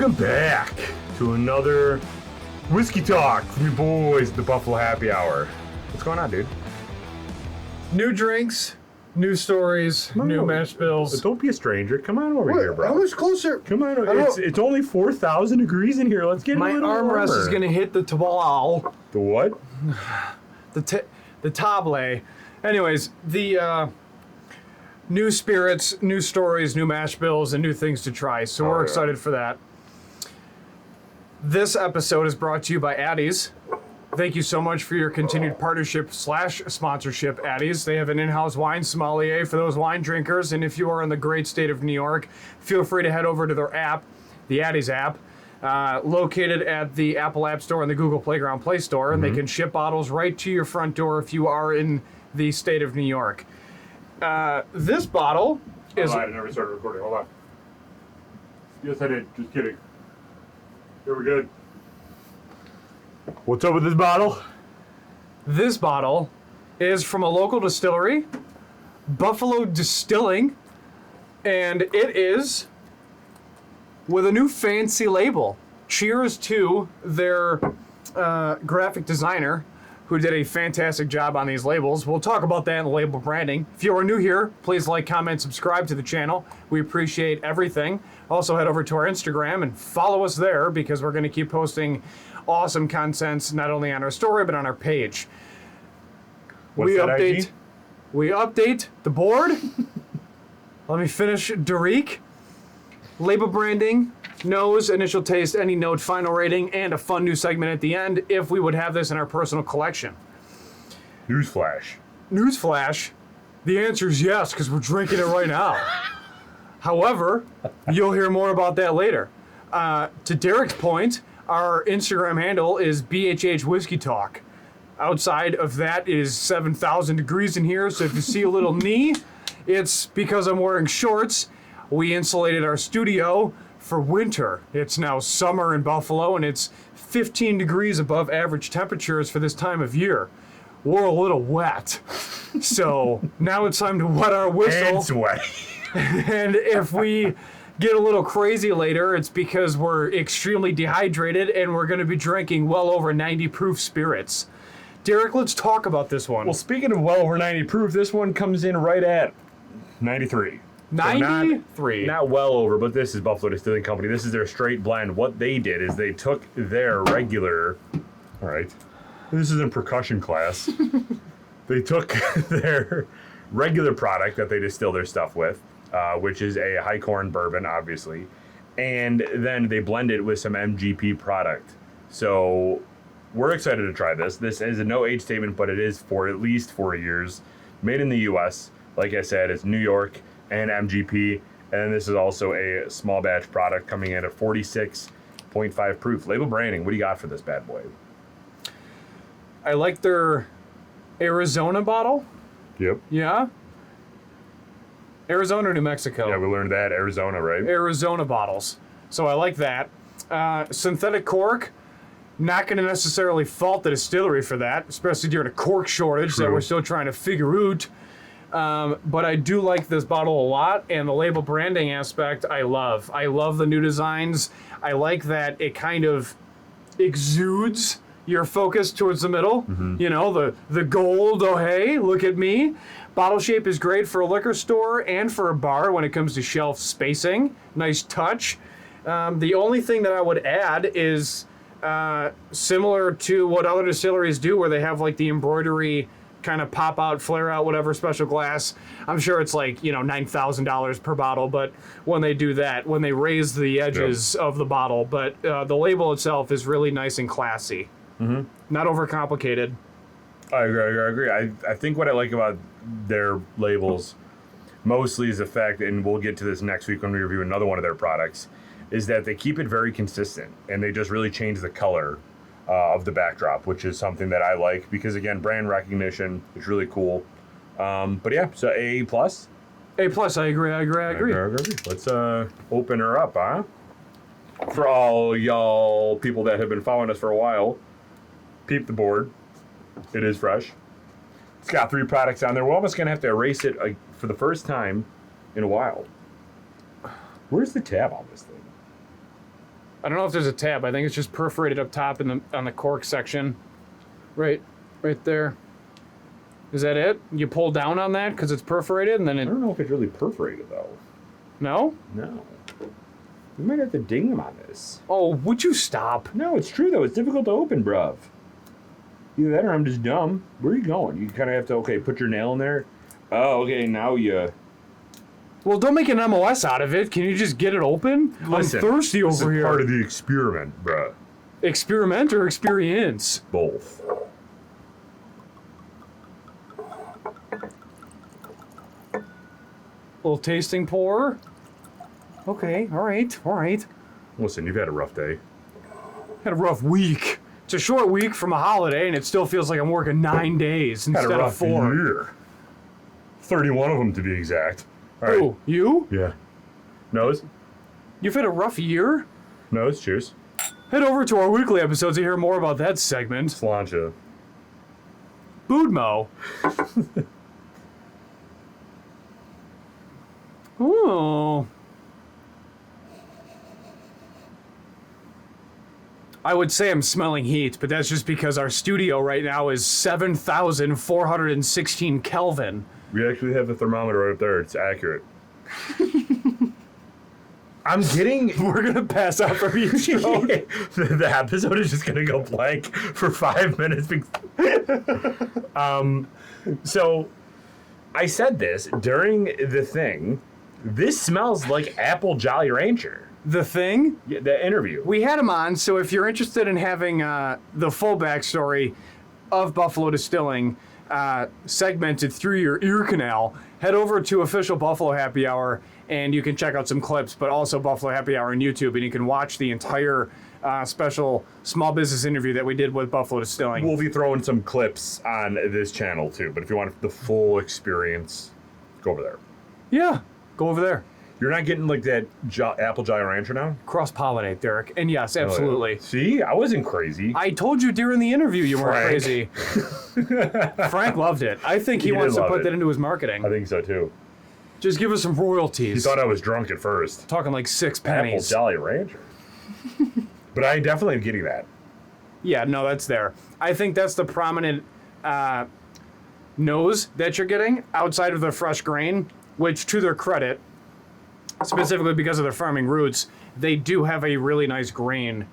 Welcome back to another whiskey talk from your boys, the Buffalo Happy Hour. What's going on, dude? New drinks, new stories, new mash bills. Don't be a stranger. Come on over here, bro. How much closer? Come on over. It's only 4,000 degrees in here. Let's get My a little armrest warmer. is going to hit the table. The what? The table. Anyways, the new spirits, new stories, new mash bills, and new things to try. So we're excited for that. This episode is brought to you by Addie's. Thank you so much for your continued partnership / sponsorship, Addie's. They have an in-house wine sommelier for those wine drinkers, and if you are in the great state of New York, feel free to head over to their app, the Addie's app, located at the Apple App Store and the Google Playground Play Store, and they can ship bottles right to your front door if you are in the state of New York. This bottle is... I never started recording. Hold on. Yes, I did. Just kidding. Here we go. What's up with this bottle? This bottle is from a local distillery, Buffalo Distilling, and it is with a new fancy label. Cheers to their graphic designer, who did a fantastic job on these labels. We'll talk about that in the label branding. If you are new here, please like, comment, subscribe to the channel. We appreciate everything. Also head over to our Instagram and follow us there, because we're going to keep posting awesome content, not only on our story, but on our page. What's that IG? We update the board. Let me finish Derek. Label branding, nose, initial taste, any note, final rating, and a fun new segment at the end if we would have this in our personal collection. Newsflash. The answer is yes, because we're drinking it right now. However, you'll hear more about that later. To Derek's point, our Instagram handle is BHH Whiskey Talk. Outside of that is 7,000 degrees in here, so if you see a little knee, it's because I'm wearing shorts. We insulated our studio for winter. It's now summer in Buffalo, and it's 15 degrees above average temperatures for this time of year. We're a little wet. So now it's time to wet our whistle. And sweat. And if we get a little crazy later, it's because we're extremely dehydrated and we're going to be drinking well over 90 proof spirits. Derek, let's talk about this one. Well, speaking of well over 90 proof, this one comes in right at 93. 93. So not well over, but this is Buffalo Distilling Company. This is their straight blend. What they did is they took their regular... All right. This is in percussion class. They took their regular product that they distill their stuff with, which is a high corn bourbon, obviously, and then they blend it with some MGP product. So we're excited to try this. This is a no age statement, but it is for at least 4 years. Made in the U.S. Like I said, it's New York and MGP, and this is also a small batch product coming in at 46.5 proof. Label branding, what do you got for this bad boy? I like their Arizona bottle. Yep. Yeah? Arizona or New Mexico? Yeah, we learned that. Arizona, right? Arizona bottles. So I like that. Synthetic cork. Not going to necessarily fault the distillery for that, especially during a cork shortage that we're still trying to figure out. But I do like this bottle a lot, and the label branding aspect I love. I love the new designs. I like that it kind of exudes your focus towards the middle. You know, the gold, oh hey, look at me. Bottle shape is great for a liquor store and for a bar when it comes to shelf spacing. Nice touch. The only thing that I would add is similar to what other distilleries do, where they have like the embroidery kind of pop out, flare out, whatever, special glass. I'm sure it's like, you know, $9,000 per bottle, but when they do that, when they raise the edges of the bottle, but the label itself is really nice and classy. Not overcomplicated. I agree. I think what I like about their labels mostly is the fact, and we'll get to this next week when we review another one of their products, is that they keep it very consistent, and they just really change the color of the backdrop, which is something that I like because, again, brand recognition is really cool. But yeah, so A+. A+, I agree. Let's open her up, huh? For all y'all people that have been following us for a while, peep the board. It is fresh. It's got 3 products on there. We're almost going to have to erase it for the first time in a while. Where's the tab on this thing? I don't know if there's a tab. I think it's just perforated up top on the cork section. Right there. Is that it? You pull down on that because it's perforated, and then I don't know if it's really perforated though. No? No. We might have to ding him on this. Oh, would you stop? No, it's true though. It's difficult to open, bruv. Either that or I'm just dumb. Where are you going? You kind of have to, put your nail in there. Oh, okay, now you... Well, don't make an MOS out of it. Can you just get it open? Listen, I'm thirsty this over is here. part of the experiment, bruh. Experiment or experience? Both. Little tasting pour. Okay, all right. Listen, you've had a rough day. Had a rough week. It's a short week from a holiday, and it still feels like I'm working 9 days Had instead a of rough 4. year. 31 of them to be exact. All right. Ooh, you? Yeah. Nose? You've had a rough year? Nose, cheers. Head over to our weekly episodes to hear more about that segment. Sláinte. Boudmo. Oh. I would say I'm smelling heat, but that's just because our studio right now is 7,416 Kelvin. We actually have the thermometer right up there. It's accurate. I'm getting... We're going to pass out from each show. The episode is just going to go blank for 5 minutes. So, I said this during the thing. This smells like apple Jolly Rancher. The thing? Yeah, the interview. We had him on, so if you're interested in having the full backstory of Buffalo Distilling segmented through your ear canal, head over to Official Buffalo Happy Hour, and you can check out some clips, but also Buffalo Happy Hour on YouTube, and you can watch the entire special small business interview that we did with Buffalo Distilling. We'll be throwing some clips on this channel, too, but if you want the full experience, go over there. Yeah, go over there. You're not getting, like, that apple Jolly Rancher now? Cross-pollinate, Derek. And yes, absolutely. Oh, yeah. See? I wasn't crazy. I told you during the interview you weren't crazy. Frank loved it. I think he wants to put that into his marketing. I think so, too. Just give us some royalties. He thought I was drunk at first. Talking like 6 Apple pennies. Jolly Rancher. But I definitely am getting that. Yeah, no, that's there. I think that's the prominent nose that you're getting outside of the fresh grain, which, to their credit, specifically because of their farming roots, they do have a really nice grain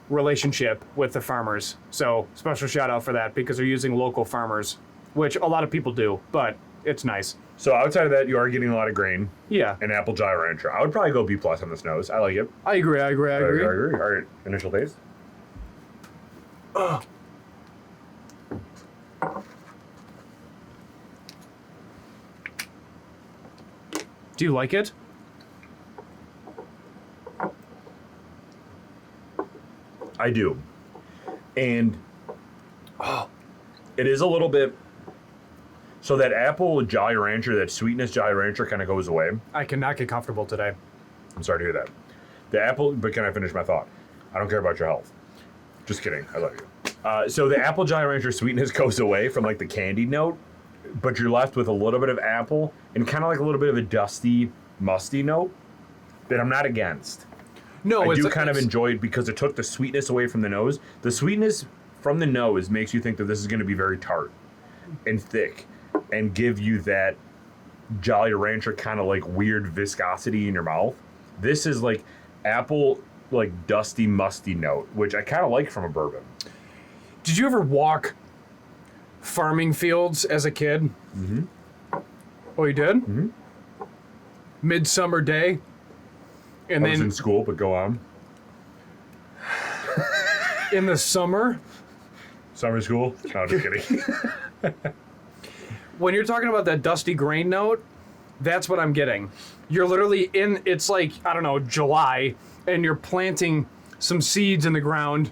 relationship with the farmers. So special shout out for that because they're using local farmers, which a lot of people do, but it's nice. So outside of that, you are getting a lot of grain. Yeah. And apple Jolly Rancher. I would probably go B+ on this nose. I like it. I agree. I agree. All right, initial taste. Do you like it? I do. And it is a little bit... So that apple Jolly Rancher, that sweetness Jolly Rancher kind of goes away. I cannot get comfortable today. I'm sorry to hear that. The apple... But can I finish my thought? I don't care about your health. Just kidding. I love you. So the apple Jolly Rancher sweetness goes away from like the candied note, but you're left with a little bit of apple and kind of like a little bit of a dusty, musty note that I'm not against. No, I do kind of enjoy it because it took the sweetness away from the nose. The sweetness from the nose makes you think that this is going to be very tart and thick and give you that Jolly Rancher kind of like weird viscosity in your mouth. This is like apple, like dusty, musty note, which I kind of like from a bourbon. Did you ever walk farming fields as a kid? Mm-hmm. Oh, you did? Mm-hmm. Midsummer day? And I was then in school, but go on. in the summer, Summer school? No, just kidding. when you're talking about that dusty grain note, that's what I'm getting. You're literally in, it's like, I don't know, July, and you're planting some seeds in the ground.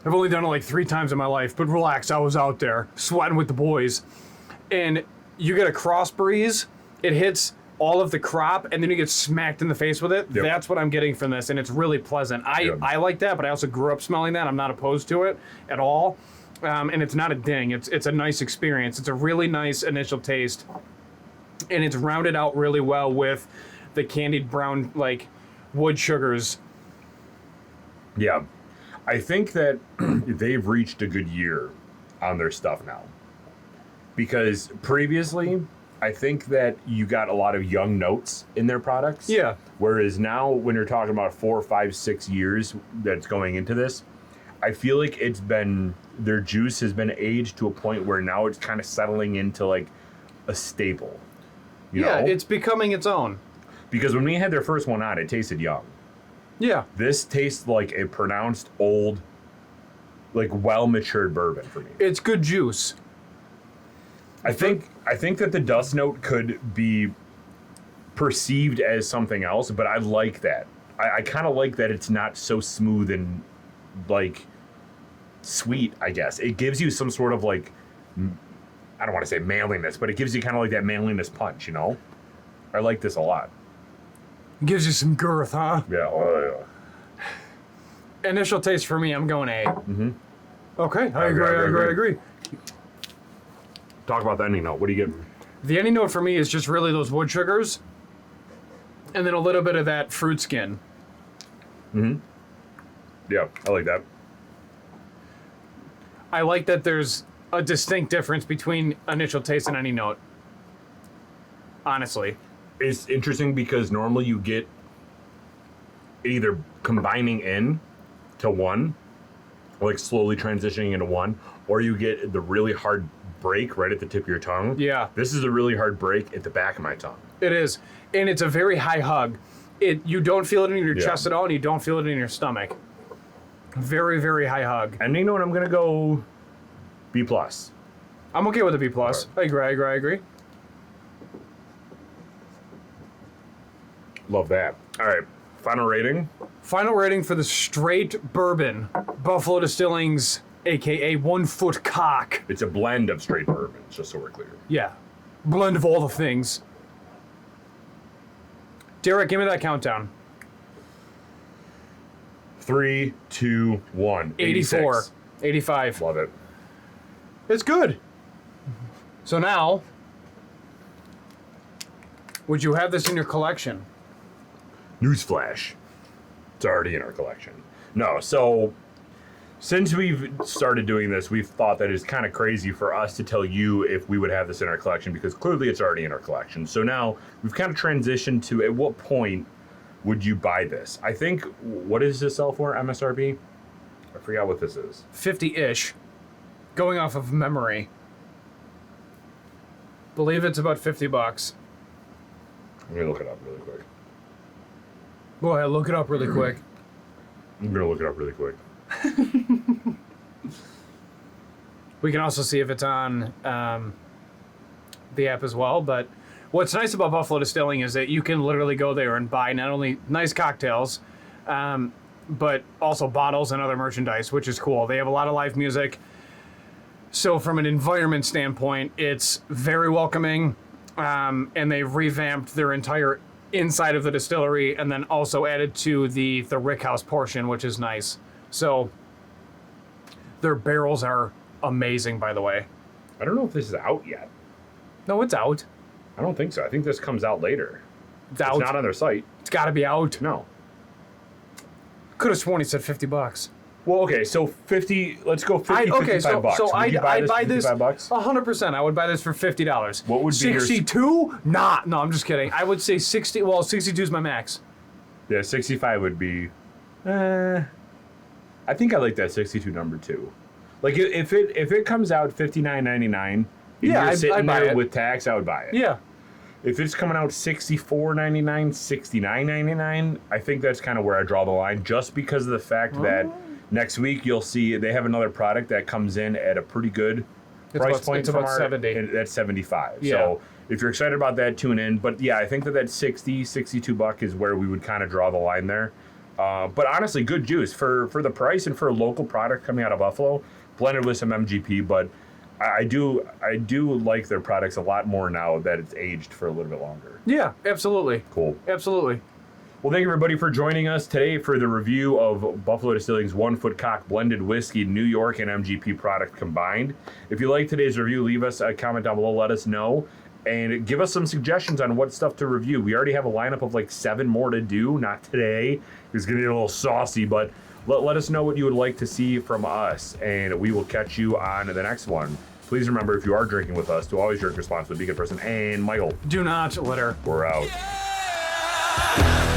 I've only done it like 3 times in my life, but relax, I was out there sweating with the boys. And you get a cross breeze, it hits all of the crop, and then you get smacked in the face with it. Yep. That's what I'm getting from this, and it's really pleasant. I like that, but I also grew up smelling that. I'm not opposed to it at all. And it's not a ding. It's a nice experience. It's a really nice initial taste, and it's rounded out really well with the candied brown, like, wood sugars. Yeah. I think that they've reached a good year on their stuff now. Because previously, I think that you got a lot of young notes in their products. Yeah. Whereas now, when you're talking about 4, 5, 6 years that's going into this, I feel like their juice has been aged to a point where now it's kind of settling into like a staple. You know? It's becoming its own. Because when we had their first one on, it tasted young. Yeah. This tastes like a pronounced old, like well-matured bourbon for me. It's good juice. I think that the dust note could be perceived as something else, but I like that. I kind of like that it's not so smooth and like sweet, I guess. It gives you some sort of like, I don't want to say manliness, but it gives you kind of like that manliness punch, you know? I like this a lot. Gives you some girth, huh? Yeah, oh yeah. Initial taste for me, I'm going A. Mm-hmm. Okay, I agree. Talk about the ending note. What do you get? The ending note for me is just really those wood sugars, and then a little bit of that fruit skin. Mm-hmm. Yeah, I like that. I like that there's a distinct difference between initial taste and ending note. Honestly. It's interesting because normally you get either combining in to one, like slowly transitioning into one, or you get the really hard break right at the tip of your tongue. Yeah. This is a really hard break at the back of my tongue. It is. And it's a very high hug. You don't feel it in your chest at all, and you don't feel it in your stomach. Very, very high hug. And you know what? I'm going to go B+. I'm okay with a B+. Right. I agree. Love that. All right. Final rating. Final rating for the Straight Bourbon. Buffalo Distilling's, a.k.a. 1 Foot Cock. It's a blend of straight bourbons, just so we're clear. Yeah. Blend of all the things. Derek, give me that countdown. 3, 2, 1. 84. 85. Love it. It's good. So now, would you have this in your collection? Newsflash. It's already in our collection. No, so since we've started doing this, we've thought that it's kind of crazy for us to tell you if we would have this in our collection because clearly it's already in our collection. So now we've kind of transitioned to at what point would you buy this? I think, what does this sell for, MSRP? I forgot what this is. 50-ish. Going off of memory. Believe it's about $50. Let me look it up really quick. Go ahead, look it up really quick. I'm going to look it up really quick. We can also see if it's on the app as well. But what's nice about Buffalo Distilling is that you can literally go there and buy not only nice cocktails, but also bottles and other merchandise, which is cool. They have a lot of live music. So from an environment standpoint, it's very welcoming. And they've revamped their entire inside of the distillery and then also added to the rickhouse portion, which is nice. So their barrels are amazing, by the way. I don't know if this is out yet. No, it's out. I don't think so. I think this comes out later. It's out. It's not on their site. It's got to be out. No. Could have sworn he said $50. Well, okay, so 50. Let's go 50. Okay, so bucks. I'd buy this $55? 100%. I would buy this for $50. What would be 62? Nah, no, I'm just kidding. I would say 60. Well, 62 is my max. Yeah, 65 would be. I think I like that 62 number too. Like if it comes out $59.99, Yeah, you're sitting I'd buy there it. with tax, I would buy it. Yeah. If it's coming out $64.99, $69.99, I think that's kind of where I draw the line, just because of the fact that next week you'll see they have another product that comes in at a pretty good price point. It's about 70. And that's 75. Yeah. So if you're excited about that, tune in. But yeah, I think that 62 buck is where we would kind of draw the line there. But honestly, good juice for the price and for a local product coming out of Buffalo, blended with some MGP. But I do like their products a lot more now that it's aged for a little bit longer. Yeah, absolutely. Cool. Absolutely. Well, thank you everybody for joining us today for the review of Buffalo Distilling's 1 Foot Cock blended whiskey, New York and MGP product combined. If you like today's review, leave us a comment down below. Let us know. And give us some suggestions on what stuff to review. We already have a lineup of like 7 more to do. Not today. It's going to get a little saucy, but let us know what you would like to see from us, and we will catch you on the next one. Please remember, if you are drinking with us, to always drink responsibly. Be a good person. And Michael. Do not litter. We're out. Yeah!